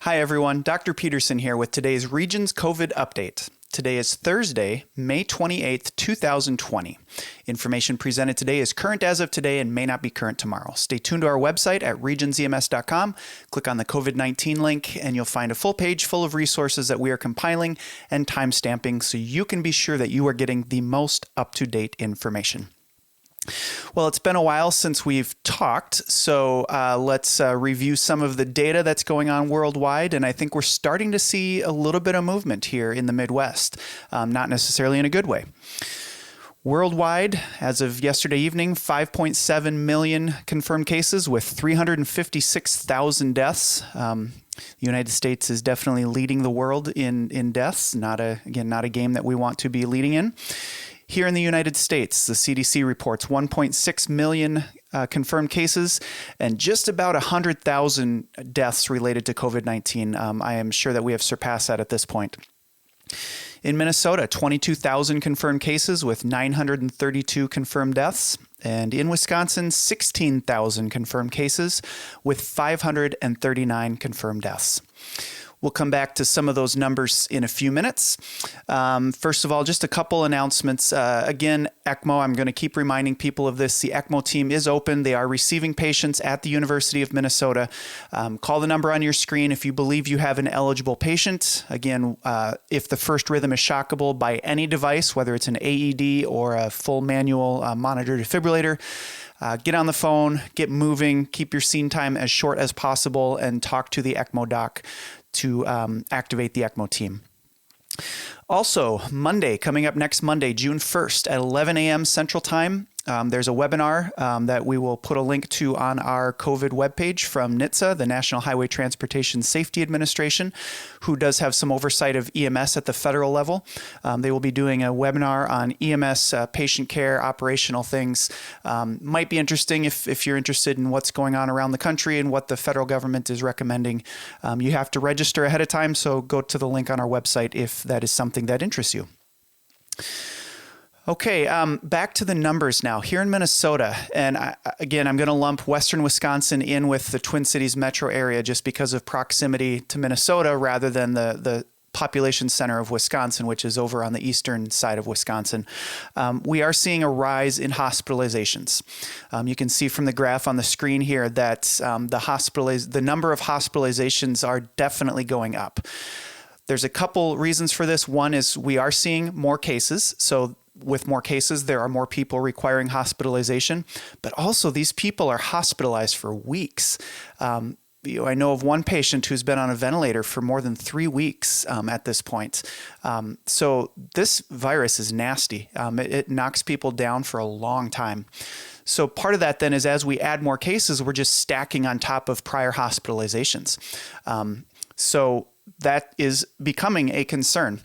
Hi everyone, Dr. Peterson here with today's Regions COVID update. Today is Thursday, May 28th, 2020. Information presented today is current as of today and may not be current tomorrow. Stay tuned to our website at regionsems.com. Click on the COVID-19 link and you'll find a full page full of resources that we are compiling and timestamping so you can be sure that you are getting the most up-to-date information. Well, it's been a while since we've talked, so let's review some of the data that's going on worldwide, and I think we're starting to see a little bit of movement here in the Midwest, not necessarily in a good way. Worldwide, as of yesterday evening, 5.7 million confirmed cases with 356,000 deaths. The United States is definitely leading the world in deaths, not a game that we want to be leading in. Here in the United States, the CDC reports 1.6 million confirmed cases and just about 100,000 deaths related to COVID-19. I am sure that we have surpassed that at this point. In Minnesota, 22,000 confirmed cases with 932 confirmed deaths. And in Wisconsin, 16,000 confirmed cases with 539 confirmed deaths. We'll come back to some of those numbers in a few minutes. First of all, just a couple announcements. Again, ECMO, I'm going to keep reminding people of this. The ECMO team is open. They are receiving patients at the University of Minnesota. Call the number on your screen if you believe you have an eligible patient. Again, if the first rhythm is shockable by any device, whether it's an AED or a full manual monitor defibrillator, get on the phone, get moving, keep your scene time as short as possible, and talk to the ECMO doc to activate the ECMO team. Also, Monday, coming up next Monday, June 1st at 11 a.m. Central Time, there's a webinar that we will put a link to on our COVID webpage from NHTSA, the National Highway Transportation Safety Administration, who does have some oversight of EMS at the federal level. They will be doing a webinar on EMS patient care, operational things. Might be interesting if you're interested in what's going on around the country and what the federal government is recommending. You have to register ahead of time, so go to the link on our website if that is something that interests you. Okay, back to the numbers now. Here in Minnesota, and again, I'm going to lump western Wisconsin in with the Twin Cities metro area just because of proximity to Minnesota rather than the population center of Wisconsin, which is over on the eastern side of Wisconsin. We are seeing a rise in hospitalizations. You can see from the graph on the screen here that the number of hospitalizations are definitely going up. There's a couple reasons for this. One is we are seeing more cases. So with more cases, there are more people requiring hospitalization, but also these people are hospitalized for weeks. I know of one patient who's been on a ventilator for more than 3 weeks at this point. So this virus is nasty. It knocks people down for a long time. So part of that then is as we add more cases, we're just stacking on top of prior hospitalizations. So that is becoming a concern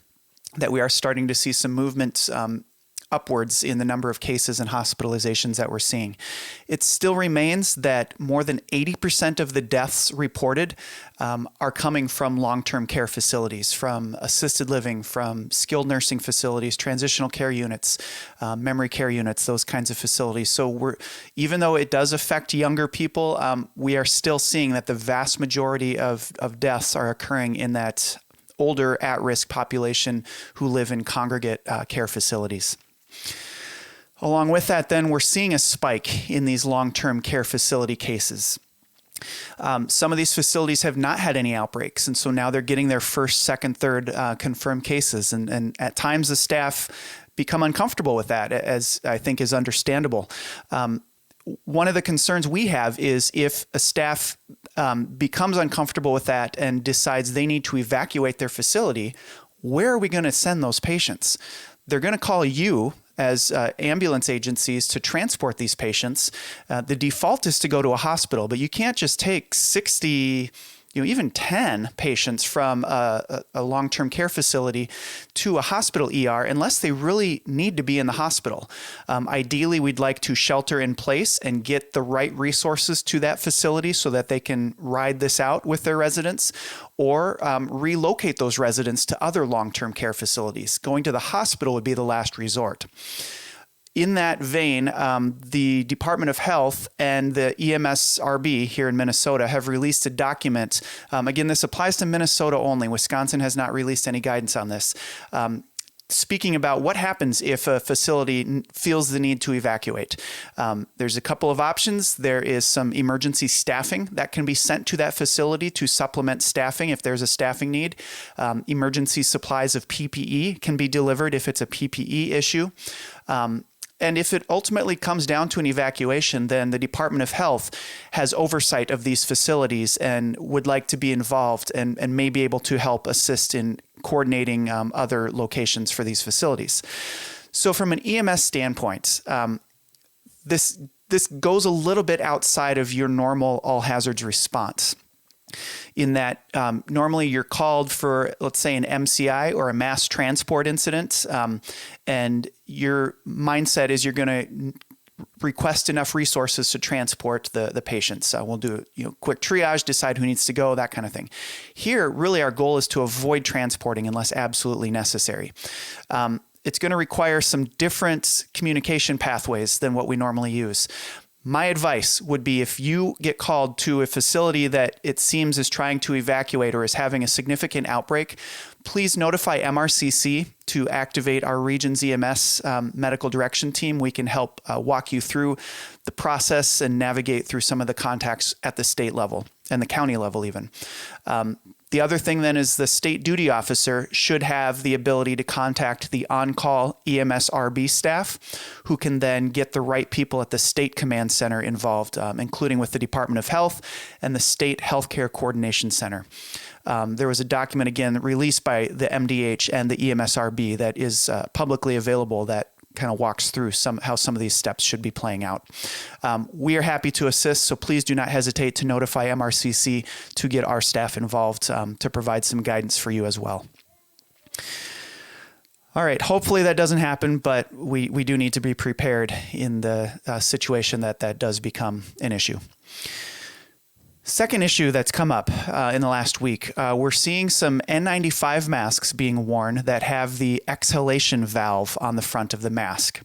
that we are starting to see some movement upwards in the number of cases and hospitalizations that we're seeing. It still remains that more than 80% of the deaths reported are coming from long-term care facilities, from assisted living, from skilled nursing facilities, transitional care units, memory care units, those kinds of facilities. So even though it does affect younger people, we are still seeing that the vast majority of deaths are occurring in that older at-risk population who live in congregate care facilities. Along with that, then, we're seeing a spike in these long-term care facility cases. Some of these facilities have not had any outbreaks, and so now they're getting their first, second, third confirmed cases. And at times, the staff become uncomfortable with that, as I think is understandable. One of the concerns we have is if a staff becomes uncomfortable with that and decides they need to evacuate their facility, where are we going to send those patients? They're going to call you as ambulance agencies to transport these patients. The default is to go to a hospital, but you can't just take 60, even 10 patients from a long-term care facility to a hospital ER unless they really need to be in the hospital. Ideally, we'd like to shelter in place and get the right resources to that facility so that they can ride this out with their residents, or relocate those residents to other long-term care facilities. Going to the hospital would be the last resort. in that vein, the Department of Health and the EMS RB here in Minnesota have released a document. Again, this applies to Minnesota only. Wisconsin has not released any guidance on this. Speaking about what happens if a facility feels the need to evacuate. There's a couple of options. There is some emergency staffing that can be sent to that facility to supplement staffing if there's a staffing need. Emergency supplies of PPE can be delivered if it's a PPE issue. And if it ultimately comes down to an evacuation, then the Department of Health has oversight of these facilities and would like to be involved and may be able to help assist in coordinating other locations for these facilities. So from an EMS standpoint, this goes a little bit outside of your normal all hazards response, in that normally you're called for, let's say, an MCI or a mass transport incident, and your mindset is you're going to request enough resources to transport the patients. We'll do quick triage, decide who needs to go, that kind of thing. Here, really our goal is to avoid transporting unless absolutely necessary. It's going to require some different communication pathways than what we normally use. My advice would be, if you get called to a facility that it seems is trying to evacuate or is having a significant outbreak, please notify MRCC to activate our region's EMS medical direction team. We can help walk you through the process and navigate through some of the contacts at the state level and the county level even. The other thing then is the state duty officer should have the ability to contact the on-call EMS RB staff, who can then get the right people at the state command center involved, including with the Department of Health and the State Healthcare Coordination Center. There was a document, again, released by the MDH and the EMS RB that is publicly available that kind of walks through how some of these steps should be playing out. We are happy to assist, so please do not hesitate to notify MRCC to get our staff involved to provide some guidance for you as well. All right, hopefully that doesn't happen, but we do need to be prepared in the situation that does become an issue. Second issue that's come up in the last week, we're seeing some N95 masks being worn that have the exhalation valve on the front of the mask.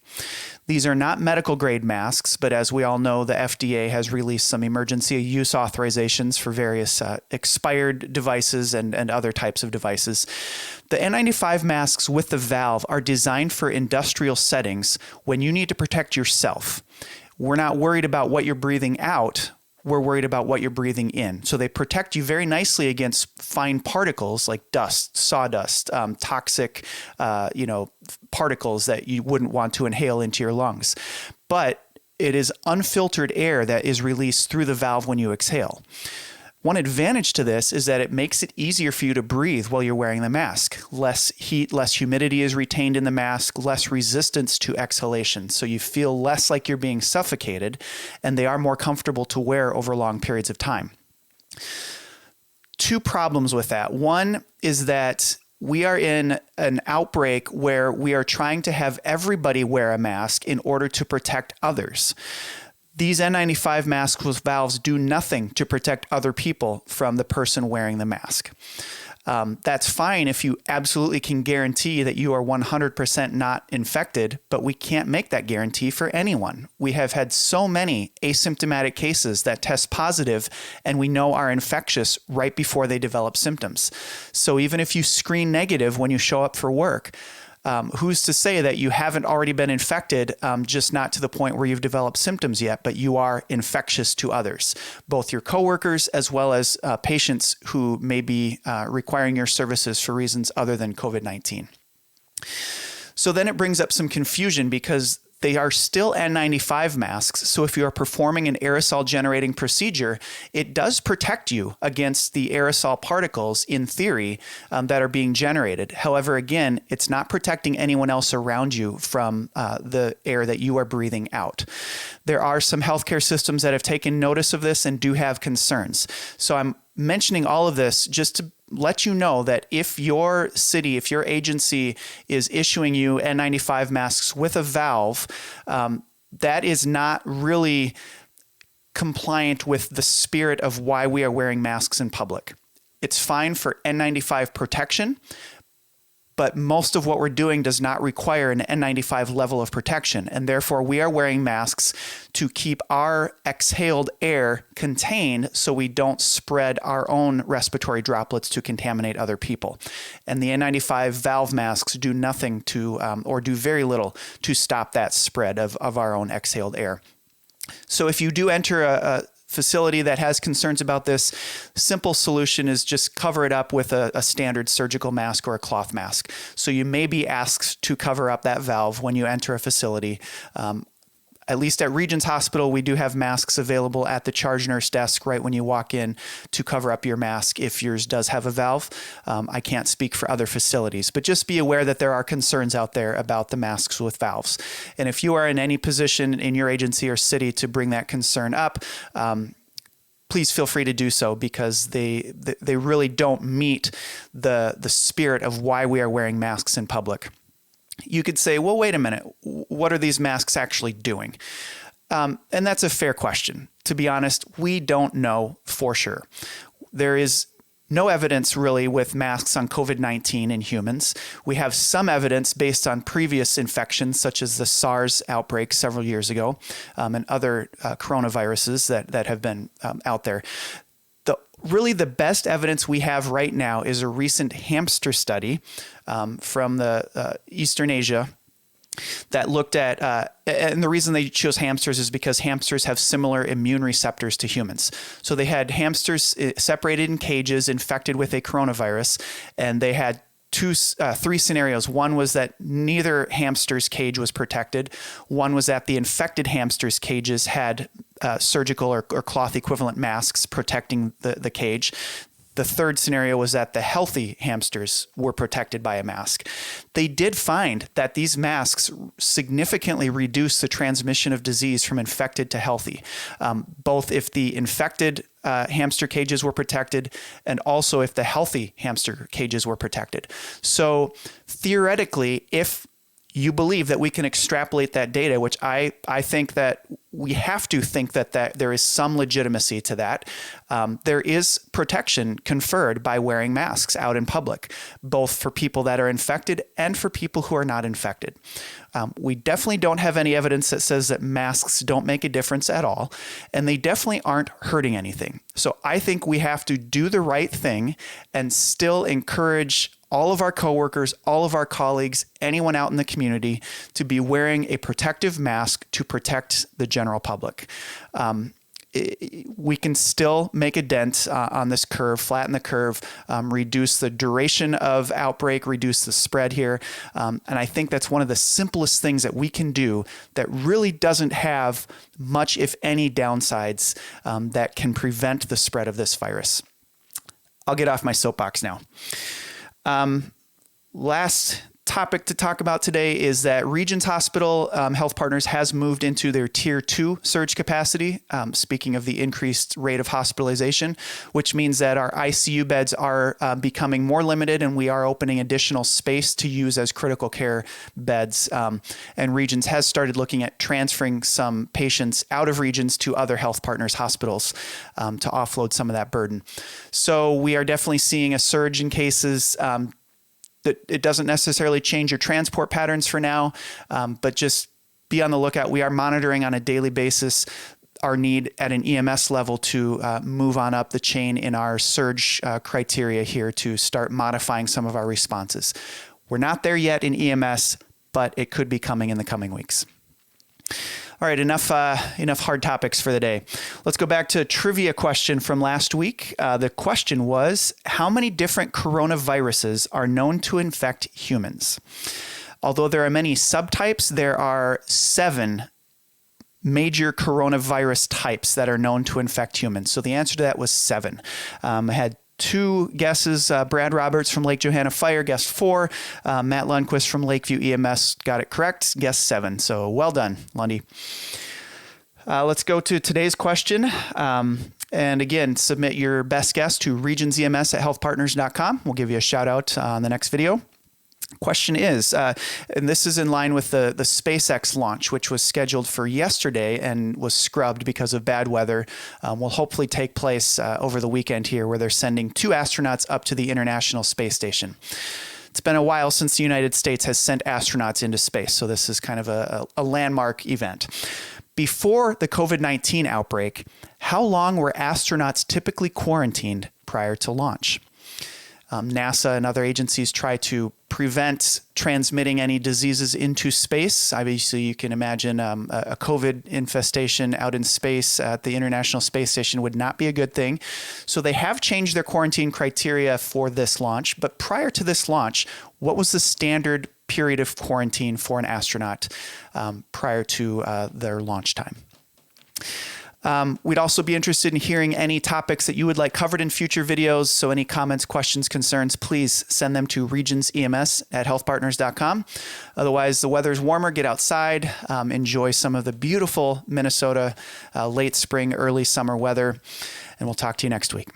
These are not medical grade masks, but as we all know, the FDA has released some emergency use authorizations for various expired devices and other types of devices. The N95 masks with the valve are designed for industrial settings when you need to protect yourself. We're not worried about what you're breathing out. We're worried about what you're breathing in. So they protect you very nicely against fine particles like dust, sawdust, toxic, particles that you wouldn't want to inhale into your lungs. But it is unfiltered air that is released through the valve when you exhale. One advantage to this is that it makes it easier for you to breathe while you're wearing the mask. Less heat, less humidity is retained in the mask, less resistance to exhalation. So you feel less like you're being suffocated, and they are more comfortable to wear over long periods of time. Two problems with that. One is that we are in an outbreak where we are trying to have everybody wear a mask in order to protect others. These N95 masks with valves do nothing to protect other people from the person wearing the mask. That's fine if you absolutely can guarantee that you are 100% not infected, but we can't make that guarantee for anyone. We have had so many asymptomatic cases that test positive and we know are infectious right before they develop symptoms. So even if you screen negative when you show up for work, who's to say that you haven't already been infected, just not to the point where you've developed symptoms yet, but you are infectious to others, both your coworkers as well as patients who may be requiring your services for reasons other than COVID-19. So then it brings up some confusion because they are still N95 masks, so if you are performing an aerosol generating procedure, it does protect you against the aerosol particles, in theory, that are being generated. However, again, it's not protecting anyone else around you from the air that you are breathing out. There are some healthcare systems that have taken notice of this and do have concerns. So I'm mentioning all of this just to let you know that if your city, if your agency is issuing you N95 masks with a valve, that is not really compliant with the spirit of why we are wearing masks in public. It's fine for N95 protection, but most of what we're doing does not require an N95 level of protection. And therefore, we are wearing masks to keep our exhaled air contained so we don't spread our own respiratory droplets to contaminate other people. And the N95 valve masks do nothing to, or do very little to stop that spread of our own exhaled air. So if you do enter a facility that has concerns about this, simple solution is just cover it up with a standard surgical mask or a cloth mask. So you may be asked to cover up that valve when you enter a facility. At least at Regions Hospital, we do have masks available at the charge nurse desk right when you walk in to cover up your mask if yours does have a valve. I can't speak for other facilities, but just be aware that there are concerns out there about the masks with valves. And if you are in any position in your agency or city to bring that concern up, please feel free to do so, because they really don't meet the spirit of why we are wearing masks in public. You could say, well, wait a minute, what are these masks actually doing? And that's a fair question. To be honest, we don't know for sure. There is no evidence really with masks on COVID-19 in humans. We have some evidence based on previous infections, such as the SARS outbreak several years ago, and other coronaviruses that have been out there. Really, the best evidence we have right now is a recent hamster study from the Eastern Asia that looked at, and the reason they chose hamsters is because hamsters have similar immune receptors to humans. So they had hamsters separated in cages infected with a coronavirus, and they had three scenarios. One was that neither hamster's cage was protected. One was that the infected hamster's cages had surgical or cloth equivalent masks protecting the cage. The third scenario was that the healthy hamsters were protected by a mask. They did find that these masks significantly reduce the transmission of disease from infected to healthy, both if the infected hamster cages were protected and also if the healthy hamster cages were protected. So theoretically, if you believe that we can extrapolate that data, which I think that we have to think that there is some legitimacy to that. There is protection conferred by wearing masks out in public, both for people that are infected and for people who are not infected. We definitely don't have any evidence that says that masks don't make a difference at all, and they definitely aren't hurting anything. So I think we have to do the right thing and still encourage all of our coworkers, all of our colleagues, anyone out in the community to be wearing a protective mask to protect the general public. We can still make a dent on this curve, flatten the curve, reduce the duration of outbreak, reduce the spread here. And I think that's one of the simplest things that we can do that really doesn't have much, if any, downsides that can prevent the spread of this virus. I'll get off my soapbox now. Last topic to talk about today is that Regions Hospital Health Partners has moved into their Tier 2 surge capacity, speaking of the increased rate of hospitalization, which means that our ICU beds are becoming more limited, and we are opening additional space to use as critical care beds. And Regions has started looking at transferring some patients out of Regions to other Health Partners hospitals to offload some of that burden. So we are definitely seeing a surge in cases. That it doesn't necessarily change your transport patterns for now, but just be on the lookout. We are monitoring on a daily basis our need at an EMS level to move on up the chain in our surge criteria here to start modifying some of our responses. We're not there yet in EMS, but it could be coming in the coming weeks. All right, enough hard topics for the day. Let's go back to a trivia question from last week. The question was, how many different coronaviruses are known to infect humans? Although there are many subtypes, there are 7 major coronavirus types that are known to infect humans. So the answer to that was 7. I had 2 guesses. Brad Roberts from Lake Johanna Fire guessed 4. Matt Lundquist from Lakeview EMS got it correct, guessed 7. So well done, Lundy. Let's go to today's question. And again, submit your best guess to regionsems@healthpartners.com. We'll give you a shout out on the next video. Question is, and this is in line with the SpaceX launch, which was scheduled for yesterday and was scrubbed because of bad weather, will hopefully take place over the weekend here, where they're sending 2 astronauts up to the International Space Station. It's been a while since the United States has sent astronauts into space, so this is kind of a landmark event. Before the COVID-19 outbreak, how long were astronauts typically quarantined prior to launch? NASA and other agencies try to prevent transmitting any diseases into space. Obviously, you can imagine a COVID infestation out in space at the International Space Station would not be a good thing. So they have changed their quarantine criteria for this launch. But prior to this launch, what was the standard period of quarantine for an astronaut prior to their launch time? We'd also be interested in hearing any topics that you would like covered in future videos. So any comments, questions, concerns, please send them to regionsems@healthpartners.com. Otherwise, the weather's warmer. Get outside. Enjoy some of the beautiful Minnesota late spring, early summer weather. And we'll talk to you next week.